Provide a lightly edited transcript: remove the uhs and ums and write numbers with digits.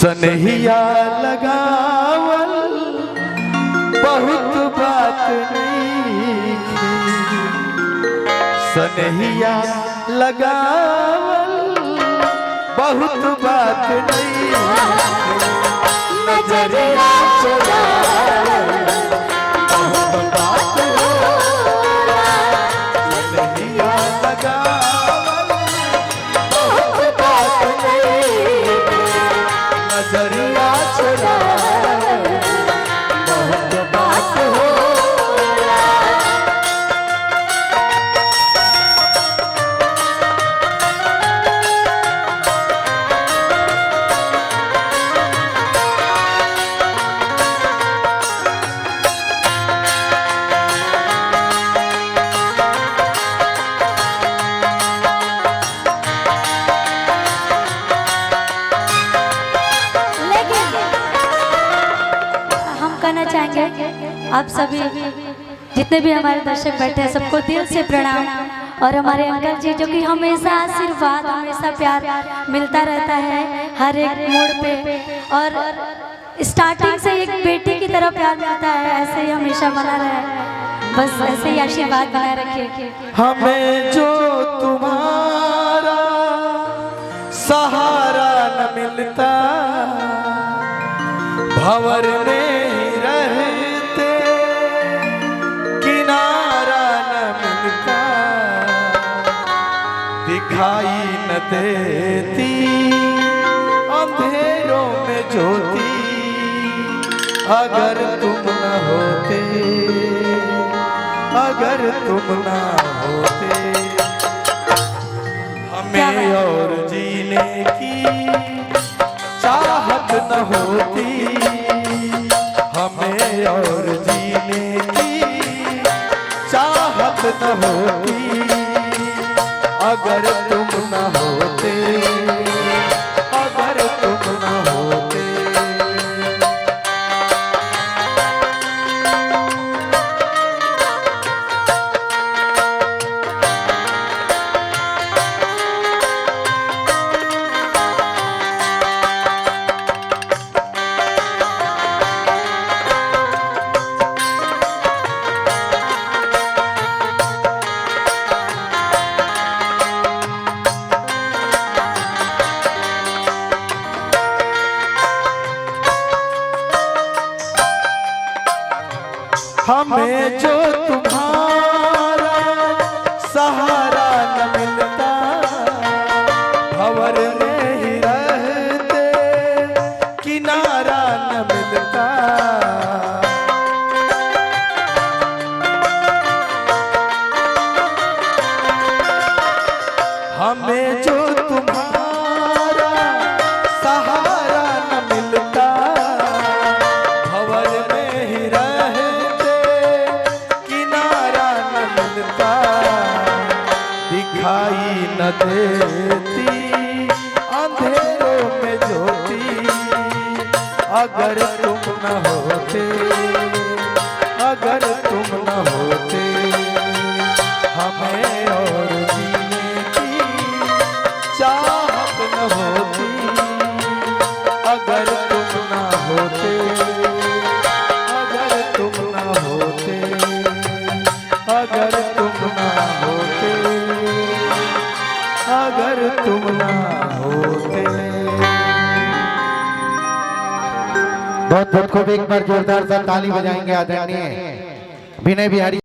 सनहिया लगावल बहुत बात नहीं, सनहिया लगावल बहुत बात नहीं, नजरिया चुरावल बहुत बात होला, सनहिया लगावल बहुत बात नहीं, नजरिया चुरावल बहुत बात होला। कहना चाहेंगे आप सभी जितने भी हमारे दर्शक बैठे हैं सबको दिल से प्रणाम। और हमारे अंकल जी जो कि हमेशा आशीर्वाद हमेशा प्यार मिलता रहता है हर एक मोड़ पे, और स्टार्टिंग से एक बेटी की तरह प्यार मिलता है, ऐसे ही हमेशा बना रहे, बस ऐसे ही आशीर्वाद बनाए रखिए। हमें जो तुम्हारा सहारा न मिलता, भंवर में ही रहते किनारा न मिलता, दिखाई न देती अंधेरों में ज्योति, अगर तुम न होते, अगर तुम न होते, हमें और जीने की चाहत न होती, हमें और जीने की चाहत न होती, अगर तुम न होते, अगर तुम न होते। हमें जो तुम्हारा सहारा न मिलता, भंवर में ही रहते किनारा न मिलता, हमें जो तुम्हारा सहारा न मिलता, भंवर में ही दिखाई न देती अंधेरों में ज्योति, अगर तुम न होते, अगर तुम न होते, हमें और जीने की चाहत न होती, अगर तुम न होते, अगर तुम न होते, अगर तुम न होते, अगर तुम ना होते। बहुत बहुत खूब, एक बार जोरदार सा ताली बजाएंगे आदरणीय विनय बिहारी।